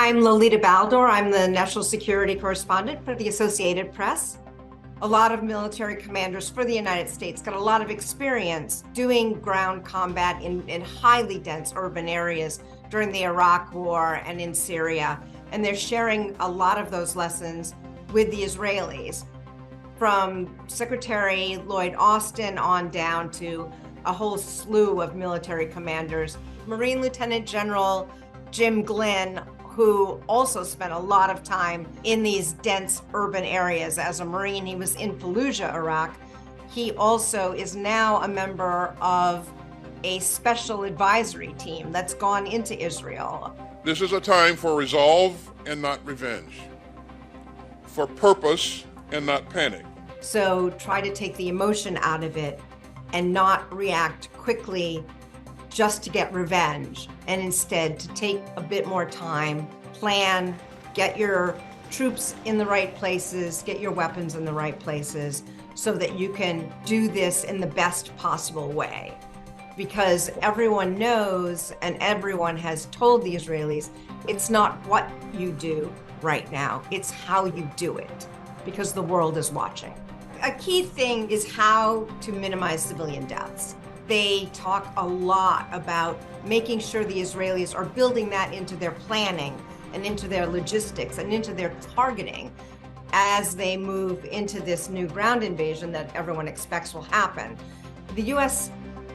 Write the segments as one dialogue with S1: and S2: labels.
S1: I'm Lolita Baldor. I'm the national security correspondent for the Associated Press. A lot of military commanders for the United States got a lot of experience doing ground combat in highly dense urban areas during the Iraq War and in Syria. And they're sharing a lot of those lessons with the Israelis, from Secretary Lloyd Austin on down to a whole slew of military commanders. Marine Lieutenant General Jim Glynn, who also spent a lot of time in these dense urban areas as a Marine. He was in Fallujah, Iraq. He also is now a member of a special advisory team that's gone into Israel.
S2: This is a time for resolve and not revenge, for purpose and not panic.
S1: So try to take the emotion out of it and not react quickly just to get revenge, and instead to take a bit more time, plan, get your troops in the right places, get your weapons in the right places, so that you can do this in the best possible way. Because everyone knows, and everyone has told the Israelis, it's not what you do right now, it's how you do it, because the world is watching. A key thing is how to minimize civilian deaths. They talk a lot about making sure the Israelis are building that into their planning and into their logistics and into their targeting as they move into this new ground invasion that everyone expects will happen. The US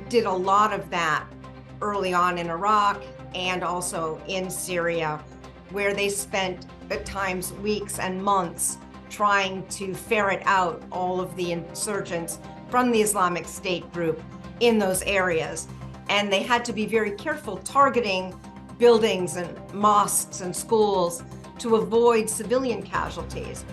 S1: did a lot of that early on in Iraq and also in Syria, where they spent at times weeks and months trying to ferret out all of the insurgents from the Islamic State group in those areas. And they had to be very careful targeting buildings and mosques and schools to avoid civilian casualties.